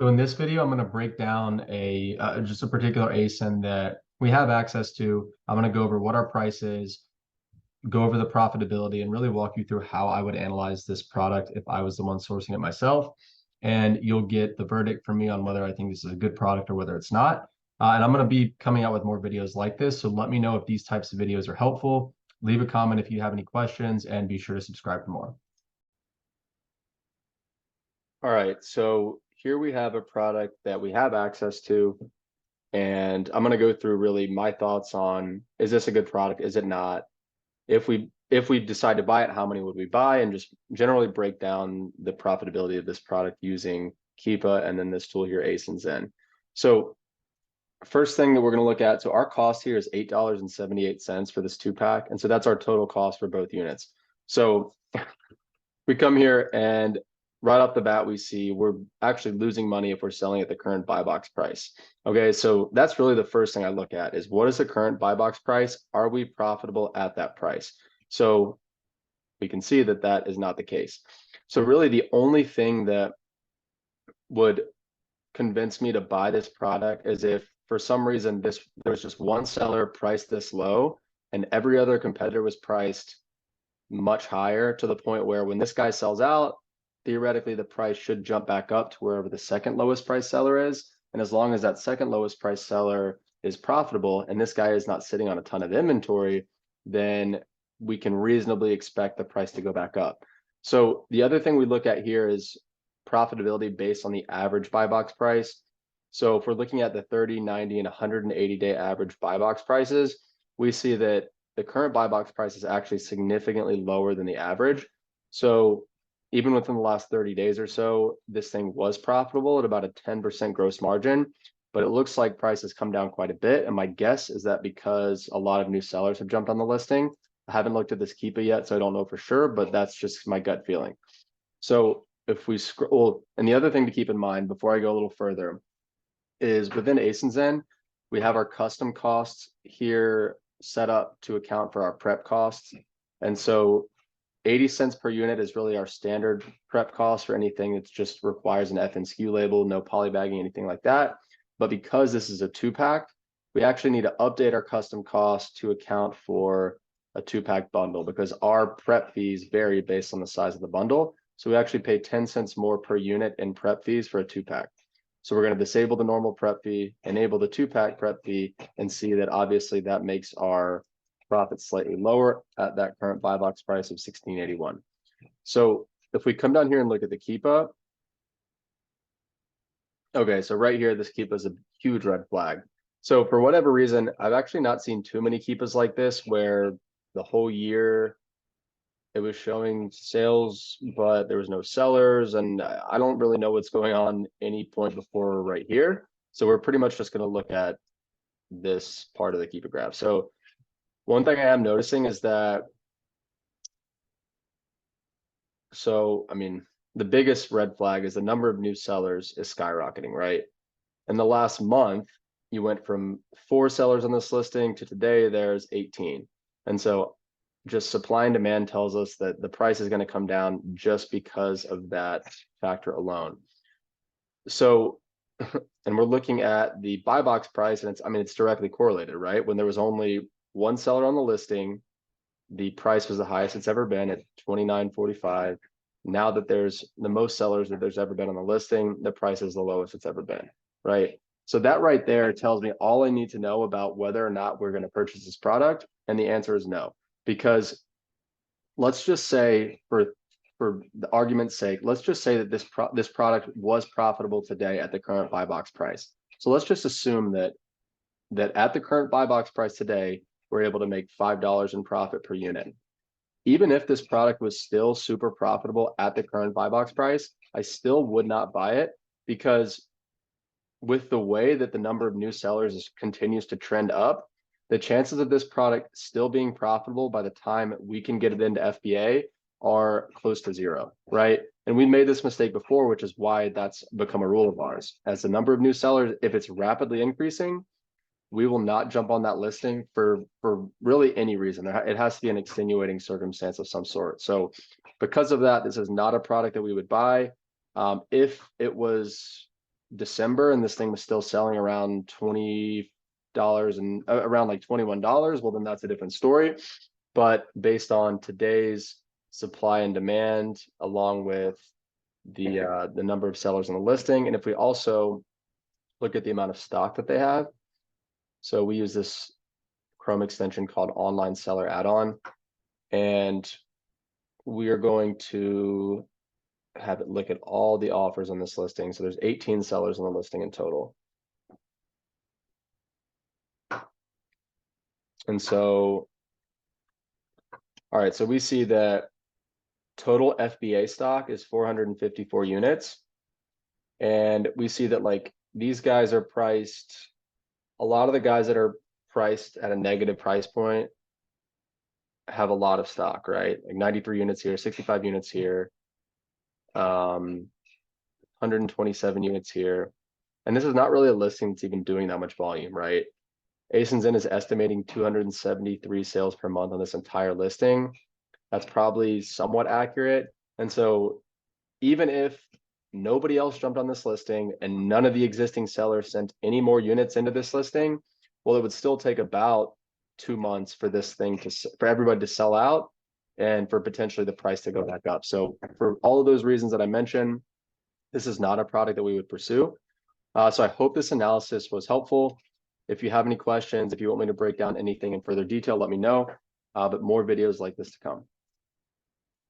So in this video, I'm going to break down just a particular ASIN that we have access to. I'm going to go over what our price is, go over the profitability, and really walk you through how I would analyze this product if I was the one sourcing it myself. And you'll get the verdict from me on whether I think this is a good product or whether it's not. And I'm going to be coming out with more videos like this. So let me know if these types of videos are helpful. Leave a comment if you have any questions, and be sure to subscribe for more. All right, so here we have a product that we have access to, and I'm going to go through really my thoughts on, is this a good product? Is it not? If we decide to buy it, how many would we buy? And just generally break down the profitability of this product using Keepa and then this tool here, AsinZen. So first thing that we're going to look at, so our cost here is $8.78 for this 2-pack. And so that's our total cost for both units. So we come here and right off the bat, we see we're actually losing money if we're selling at the current buy box price. Okay, so that's really the first thing I look at is what is the current buy box price? Are we profitable at that price? So we can see that that is not the case. So really the only thing that would convince me to buy this product is if for some reason there's just one seller priced this low and every other competitor was priced much higher to the point where when this guy sells out, theoretically the price should jump back up to wherever the second lowest price seller is. And as long as that second lowest price seller is profitable and this guy is not sitting on a ton of inventory, then we can reasonably expect the price to go back up. So the other thing we look at here is profitability based on the average buy box price. So if we're looking at the 30, 90, and 180-day average buy box prices, we see that the current buy box price is actually significantly lower than the average. So even within the last 30 days or so, this thing was profitable at about a 10% gross margin, but it looks like prices come down quite a bit. And my guess is that because a lot of new sellers have jumped on the listing. I haven't looked at this Keepa yet, so I don't know for sure, but that's just my gut feeling. So if we scroll, and the other thing to keep in mind before I go a little further is within AsinZen, we have our custom costs here set up to account for our prep costs. And so 80 cents per unit is really our standard prep cost for anything that just requires an FNSKU label, no polybagging, anything like that. But because this is a 2-pack, we actually need to update our custom cost to account for a 2-pack bundle because our prep fees vary based on the size of the bundle. So we actually pay 10 cents more per unit in prep fees for a 2-pack. So we're going to disable the normal prep fee, enable the 2-pack prep fee, and see that obviously that makes our profit slightly lower at that current buy box price of $16.81. So if we come down here and look at the Keepa, okay, so right here, this Keepa is a huge red flag. So for whatever reason, I've actually not seen too many Keepas like this where the whole year it was showing sales, but there was no sellers. And I don't really know what's going on any point before right here. So we're pretty much just going to look at this part of the Keepa graph. So one thing I am noticing is that, I mean, the biggest red flag is the number of new sellers is skyrocketing, right? In the last month, you went from 4 sellers on this listing to today, there's 18. And so just supply and demand tells us that the price is going to come down just because of that factor alone. So, and we're looking at the buy box price, and it's directly correlated, right? When there was only one seller on the listing, the price was the highest it's ever been at $29.45. Now that there's the most sellers that there's ever been on the listing, the price is the lowest it's ever been, right? So that right there tells me all I need to know about whether or not we're going to purchase this product. And the answer is no, because let's just say for the argument's sake, let's just say that this product was profitable today at the current buy box price. So let's just assume that at the current buy box price today, we're able to make $5 in profit per unit. Even if this product was still super profitable at the current buy box price, I still would not buy it because with the way that the number of new sellers continues to trend up, the chances of this product still being profitable by the time we can get it into FBA are close to zero, right? And we made this mistake before, which is why that's become a rule of ours. As the number of new sellers, if it's rapidly increasing, we will not jump on that listing for really any reason. It has to be an extenuating circumstance of some sort. So because of that, this is not a product that we would buy. If it was December and this thing was still selling around $20 and around like $21, well, then that's a different story. But based on today's supply and demand, along with the number of sellers on the listing, and if we also look at the amount of stock that they have, so we use this Chrome extension called Online Seller Add-on, and we are going to have it look at all the offers on this listing. So there's 18 sellers on the listing in total. And so, all right, so we see that total FBA stock is 454 units. And we see that like these guys are priced, a lot of the guys that are priced at a negative price point have a lot of stock, right? Like 93 units here, 65 units here, 127 units here. And this is not really a listing that's even doing that much volume, right? AsinZen is estimating 273 sales per month on this entire listing. That's probably somewhat accurate. And so even if nobody else jumped on this listing and none of the existing sellers sent any more units into this listing, well, it would still take about 2 months for this thing for everybody to sell out and for potentially the price to go back up. So for all of those reasons that I mentioned, this is not a product that we would pursue. So I hope this analysis was helpful. If you have any questions, if you want me to break down anything in further detail, let me know. But more videos like this to come.